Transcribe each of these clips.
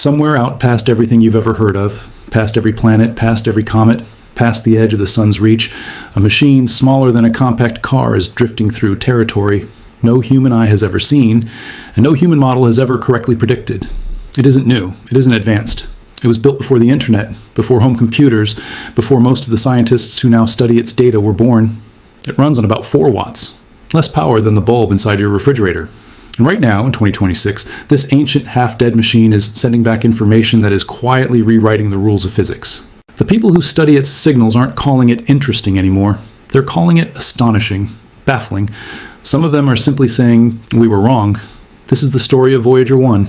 Somewhere out past everything you've ever heard of, past every planet, past every comet, past the edge of the sun's reach, a machine smaller than a compact car is drifting through territory no human eye has ever seen, and no human model has ever correctly predicted. It isn't new. It isn't advanced. It was built before the internet, before home computers, before most of the scientists who now study its data were born. It runs on about 4 watts, less power than the bulb inside your refrigerator. And right now, in 2026, this ancient half-dead machine is sending back information that is quietly rewriting the rules of physics. The people who study its signals aren't calling it interesting anymore. They're calling it astonishing, baffling. Some of them are simply saying, we were wrong. This is the story of Voyager 1.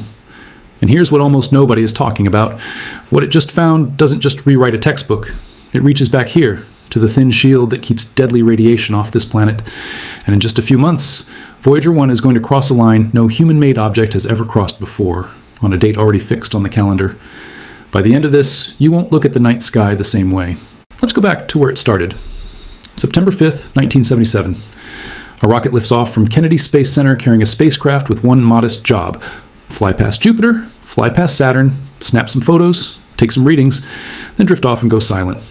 And here's what almost nobody is talking about. What it just found doesn't just rewrite a textbook. It reaches back here, to the thin shield that keeps deadly radiation off this planet. And in just a few months, Voyager 1 is going to cross a line no human-made object has ever crossed before, on a date already fixed on the calendar. By the end of this, you won't look at the night sky the same way. Let's go back to where it started. September 5th, 1977. A rocket lifts off from Kennedy Space Center carrying a spacecraft with one modest job. Fly past Jupiter, fly past Saturn, snap some photos, take some readings, then drift off and go silent.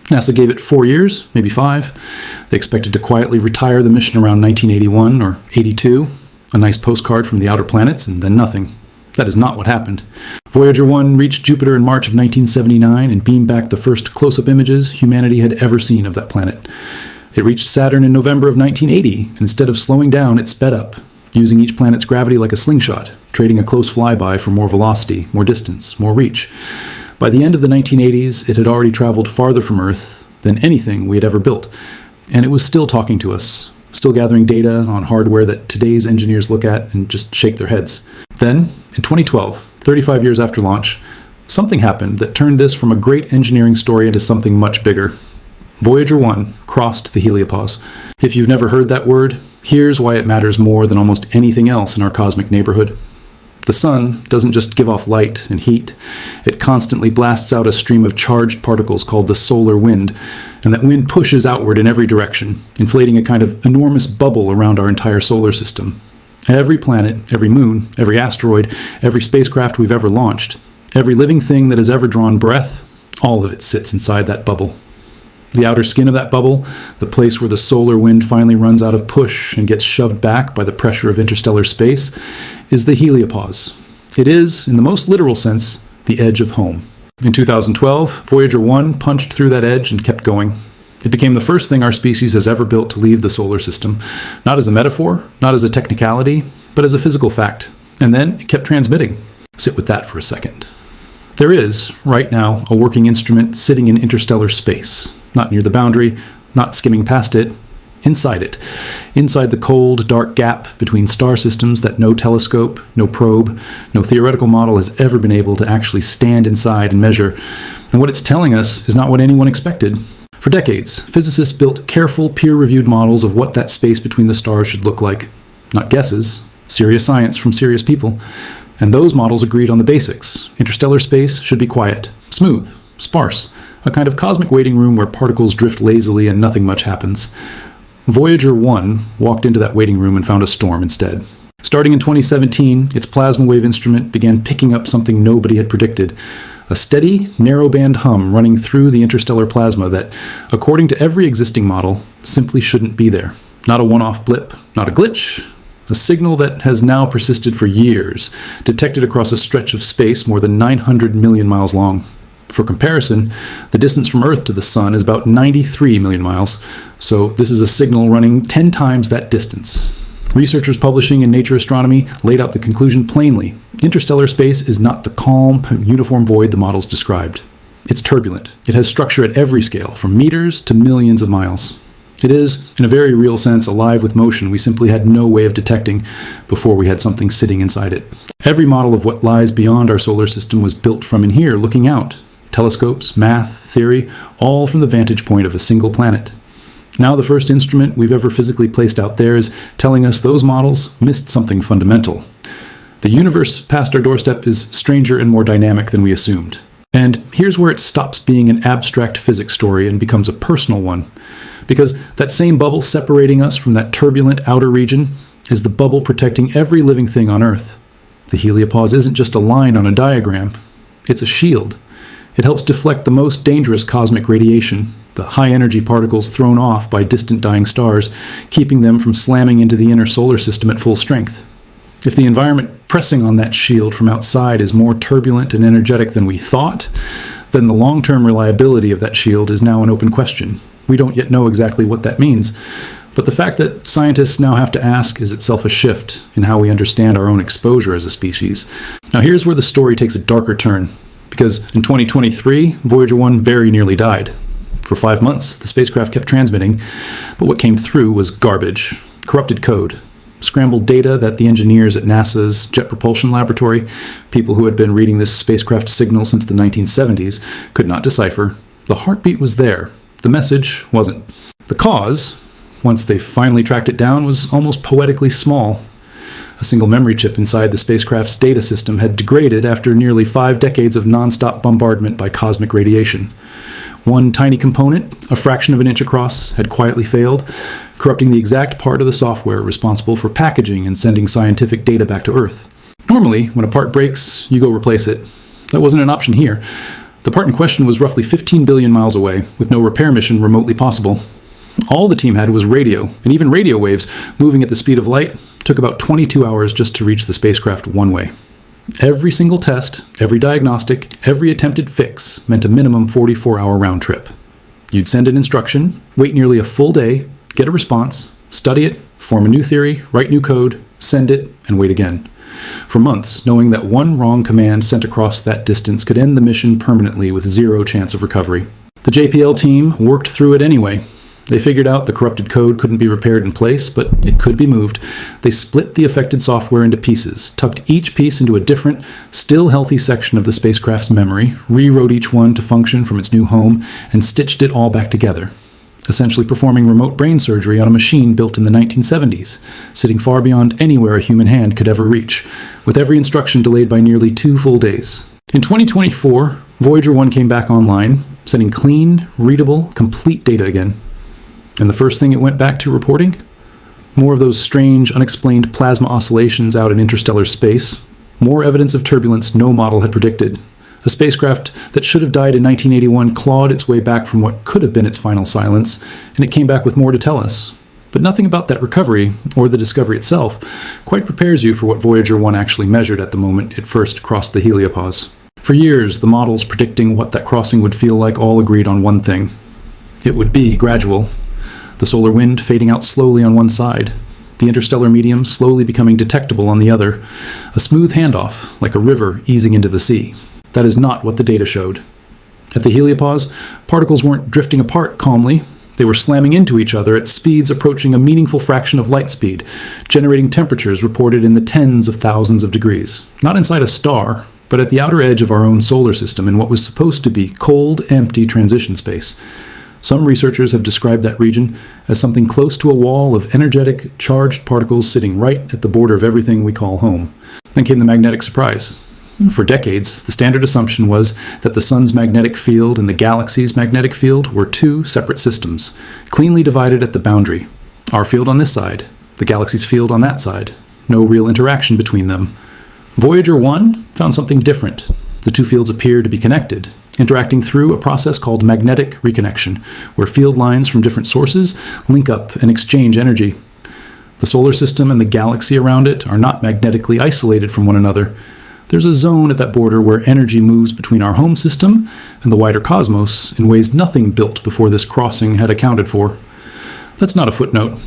NASA gave it 4 years, maybe 5. They expected to quietly retire the mission around 1981 or 82, a nice postcard from the outer planets, and then nothing. That is not what happened. Voyager 1 reached Jupiter in March of 1979 and beamed back the first close-up images humanity had ever seen of that planet. It reached Saturn in November of 1980, and instead of slowing down, it sped up, using each planet's gravity like a slingshot, trading a close flyby for more velocity, more distance, more reach. By the end of the 1980s, it had already traveled farther from Earth than anything we had ever built, and it was still talking to us, still gathering data on hardware that today's engineers look at and just shake their heads. Then, in 2012, 35 years after launch, something happened that turned this from a great engineering story into something much bigger. Voyager 1 crossed the Heliopause. If you've never heard that word, here's why it matters more than almost anything else in our cosmic neighborhood. The sun doesn't just give off light and heat. It constantly blasts out a stream of charged particles called the solar wind, and that wind pushes outward in every direction, inflating a kind of enormous bubble around our entire solar system. Every planet, every moon, every asteroid, every spacecraft we've ever launched, every living thing that has ever drawn breath, all of it sits inside that bubble. The outer skin of that bubble, the place where the solar wind finally runs out of push and gets shoved back by the pressure of interstellar space, is the heliopause. It is, in the most literal sense, the edge of home. In 2012, Voyager 1 punched through that edge and kept going. It became the first thing our species has ever built to leave the solar system, not as a metaphor, not as a technicality, but as a physical fact. And then it kept transmitting. Sit with that for a second. There is, right now, a working instrument sitting in interstellar space. Not near the boundary, not skimming past it, inside it. Inside the cold, dark gap between star systems that no telescope, no probe, no theoretical model has ever been able to actually stand inside and measure. And what it's telling us is not what anyone expected. For decades, physicists built careful, peer-reviewed models of what that space between the stars should look like. Not guesses, serious science from serious people. And those models agreed on the basics. Interstellar space should be quiet, smooth, sparse, a kind of cosmic waiting room where particles drift lazily and nothing much happens. Voyager 1 walked into that waiting room and found a storm instead. Starting in 2017, its plasma wave instrument began picking up something nobody had predicted. A steady, narrow-band hum running through the interstellar plasma that, according to every existing model, simply shouldn't be there. Not a one-off blip, not a glitch. A signal that has now persisted for years, detected across a stretch of space more than 900 million miles long. For comparison, the distance from Earth to the Sun is about 93 million miles, so this is a signal running 10 times that distance. Researchers publishing in Nature Astronomy laid out the conclusion plainly. Interstellar space is not the calm, uniform void the models described. It's turbulent. It has structure at every scale, from meters to millions of miles. It is, in a very real sense, alive with motion we simply had no way of detecting before we had something sitting inside it. Every model of what lies beyond our solar system was built from in here, looking out. Telescopes, math, theory, all from the vantage point of a single planet. Now the first instrument we've ever physically placed out there is telling us those models missed something fundamental. The universe past our doorstep is stranger and more dynamic than we assumed. And here's where it stops being an abstract physics story and becomes a personal one. Because that same bubble separating us from that turbulent outer region is the bubble protecting every living thing on Earth. The heliopause isn't just a line on a diagram. It's a shield. It helps deflect the most dangerous cosmic radiation, the high-energy particles thrown off by distant dying stars, keeping them from slamming into the inner solar system at full strength. If the environment pressing on that shield from outside is more turbulent and energetic than we thought, then the long-term reliability of that shield is now an open question. We don't yet know exactly what that means, but the fact that scientists now have to ask is itself a shift in how we understand our own exposure as a species. Now here's where the story takes a darker turn, because in 2023, Voyager 1 very nearly died. For 5 months, the spacecraft kept transmitting, but what came through was garbage, corrupted code, scrambled data that the engineers at NASA's Jet Propulsion Laboratory, people who had been reading this spacecraft signal since the 1970s, could not decipher. The heartbeat was there. The message wasn't. The cause, once they finally tracked it down, was almost poetically small. A single memory chip inside the spacecraft's data system had degraded after nearly 5 decades of non-stop bombardment by cosmic radiation. One tiny component, a fraction of an inch across, had quietly failed, corrupting the exact part of the software responsible for packaging and sending scientific data back to Earth. Normally, when a part breaks, you go replace it. That wasn't an option here. The part in question was roughly 15 billion miles away, with no repair mission remotely possible. All the team had was radio, and even radio waves, moving at the speed of light, took about 22 hours just to reach the spacecraft one way. Every single test, every diagnostic, every attempted fix meant a minimum 44-hour round trip. You'd send an instruction, wait nearly a full day, get a response, study it, form a new theory, write new code, send it, and wait again. For months, knowing that one wrong command sent across that distance could end the mission permanently with zero chance of recovery. The JPL team worked through it anyway. They figured out the corrupted code couldn't be repaired in place, but it could be moved. They split the affected software into pieces, tucked each piece into a different, still healthy section of the spacecraft's memory, rewrote each one to function from its new home, and stitched it all back together, essentially performing remote brain surgery on a machine built in the 1970s, sitting far beyond anywhere a human hand could ever reach, with every instruction delayed by nearly 2 full days. In 2024, Voyager 1 came back online, sending clean, readable, complete data again. And the first thing it went back to reporting? More of those strange, unexplained plasma oscillations out in interstellar space. More evidence of turbulence no model had predicted. A spacecraft that should have died in 1981 clawed its way back from what could have been its final silence, and it came back with more to tell us. But nothing about that recovery, or the discovery itself, quite prepares you for what Voyager 1 actually measured at the moment it first crossed the Heliopause. For years, the models predicting what that crossing would feel like all agreed on one thing. It would be gradual. The solar wind fading out slowly on one side, the interstellar medium slowly becoming detectable on the other, a smooth handoff, like a river easing into the sea. That is not what the data showed. At the Heliopause, particles weren't drifting apart calmly. They were slamming into each other at speeds approaching a meaningful fraction of light speed, generating temperatures reported in the tens of thousands of degrees. Not inside a star, but at the outer edge of our own solar system in what was supposed to be cold, empty transition space. Some researchers have described that region as something close to a wall of energetic, charged particles sitting right at the border of everything we call home. Then came the magnetic surprise. For decades, the standard assumption was that the sun's magnetic field and the galaxy's magnetic field were 2 separate systems, cleanly divided at the boundary. Our field on this side, the galaxy's field on that side. No real interaction between them. Voyager 1 found something different. The 2 fields appear to be connected, interacting through a process called magnetic reconnection, where field lines from different sources link up and exchange energy. The solar system and the galaxy around it are not magnetically isolated from one another. There's a zone at that border where energy moves between our home system and the wider cosmos in ways nothing built before this crossing had accounted for. That's not a footnote.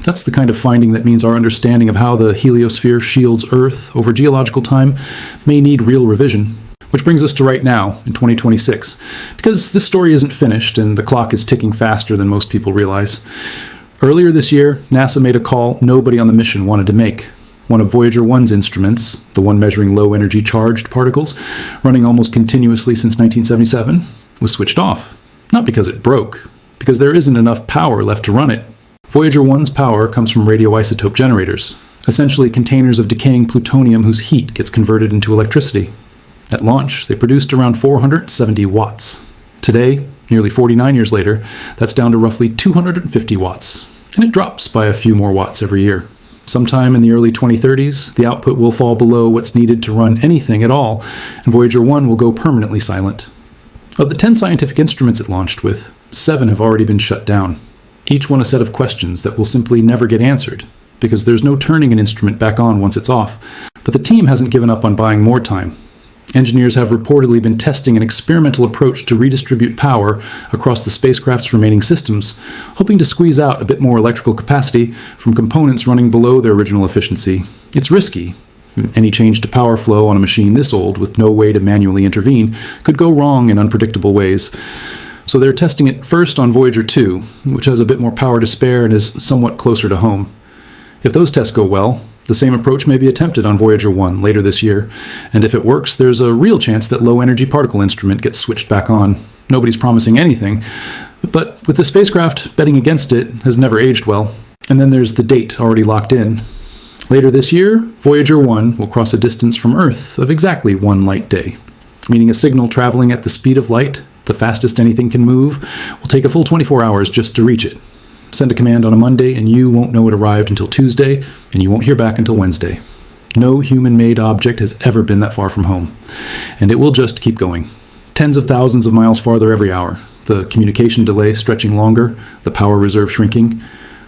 That's the kind of finding that means our understanding of how the heliosphere shields Earth over geological time may need real revision. Which brings us to right now, in 2026, because this story isn't finished and the clock is ticking faster than most people realize. Earlier this year, NASA made a call nobody on the mission wanted to make. One of Voyager 1's instruments, the one measuring low-energy charged particles, running almost continuously since 1977, was switched off. Not because it broke, because there isn't enough power left to run it. Voyager 1's power comes from radioisotope generators, essentially containers of decaying plutonium whose heat gets converted into electricity. At launch, they produced around 470 watts. Today, nearly 49 years later, that's down to roughly 250 watts, and it drops by a few more watts every year. Sometime in the early 2030s, the output will fall below what's needed to run anything at all, and Voyager 1 will go permanently silent. Of the 10 scientific instruments it launched with, 7 have already been shut down, each one a set of questions that will simply never get answered, because there's no turning an instrument back on once it's off. But the team hasn't given up on buying more time. Engineers have reportedly been testing an experimental approach to redistribute power across the spacecraft's remaining systems, hoping to squeeze out a bit more electrical capacity from components running below their original efficiency. It's risky. Any change to power flow on a machine this old with no way to manually intervene could go wrong in unpredictable ways. So they're testing it first on Voyager 2, which has a bit more power to spare and is somewhat closer to home. If those tests go well, the same approach may be attempted on Voyager 1 later this year, and if it works, there's a real chance that low-energy particle instrument gets switched back on. Nobody's promising anything, but with the spacecraft, betting against it has never aged well. And then there's the date already locked in. Later this year, Voyager 1 will cross a distance from Earth of exactly 1 light day, meaning a signal traveling at the speed of light, the fastest anything can move, will take a full 24 hours just to reach it. Send a command on a Monday, and you won't know it arrived until Tuesday, and you won't hear back until Wednesday. No human-made object has ever been that far from home, and it will just keep going. Tens of thousands of miles farther every hour, the communication delay stretching longer, the power reserve shrinking,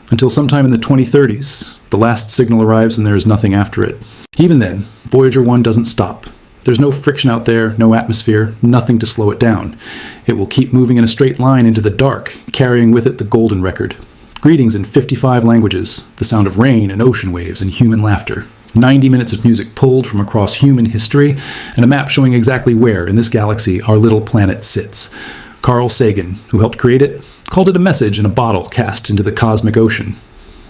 until sometime in the 2030s, the last signal arrives and there is nothing after it. Even then, Voyager 1 doesn't stop. There's no friction out there, no atmosphere, nothing to slow it down. It will keep moving in a straight line into the dark, carrying with it the golden record. Greetings in 55 languages, the sound of rain and ocean waves and human laughter. 90 minutes of music pulled from across human history, and a map showing exactly where in this galaxy our little planet sits. Carl Sagan, who helped create it, called it a message in a bottle cast into the cosmic ocean.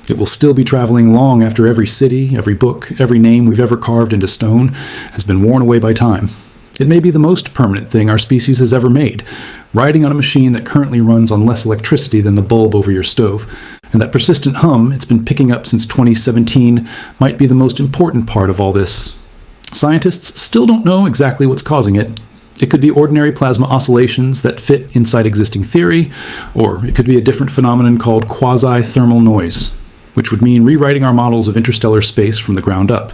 It will still be traveling long after every city, every book, every name we've ever carved into stone has been worn away by time. It may be the most permanent thing our species has ever made, riding on a machine that currently runs on less electricity than the bulb over your stove. And that persistent hum it's been picking up since 2017 might be the most important part of all this. Scientists still don't know exactly what's causing it. It could be ordinary plasma oscillations that fit inside existing theory, or it could be a different phenomenon called quasi-thermal noise, which would mean rewriting our models of interstellar space from the ground up.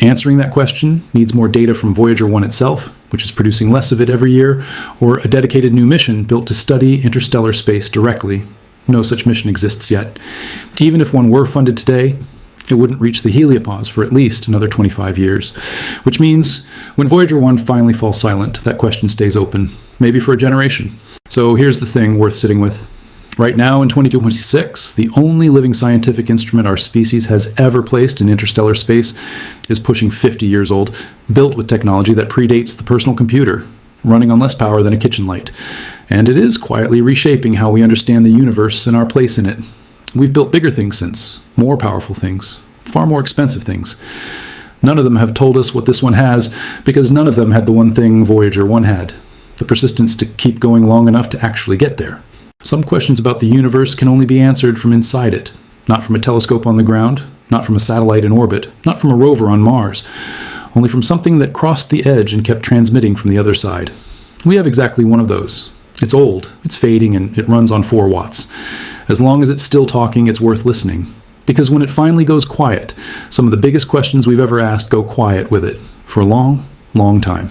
Answering that question needs more data from Voyager 1 itself, which is producing less of it every year, or a dedicated new mission built to study interstellar space directly. No such mission exists yet. Even if one were funded today, it wouldn't reach the Heliopause for at least another 25 years, which means when Voyager 1 finally falls silent, that question stays open, maybe for a generation. So here's the thing worth sitting with. Right now, in 2026, the only living scientific instrument our species has ever placed in interstellar space is pushing 50 years old, built with technology that predates the personal computer, running on less power than a kitchen light. And it is quietly reshaping how we understand the universe and our place in it. We've built bigger things since, more powerful things, far more expensive things. None of them have told us what this one has, because none of them had the one thing Voyager 1 had, the persistence to keep going long enough to actually get there. Some questions about the universe can only be answered from inside it, not from a telescope on the ground, not from a satellite in orbit, not from a rover on Mars, only from something that crossed the edge and kept transmitting from the other side. We have exactly one of those. It's old, it's fading, and it runs on 4 watts. As long as it's still talking, it's worth listening. Because when it finally goes quiet, some of the biggest questions we've ever asked go quiet with it for a long, long time.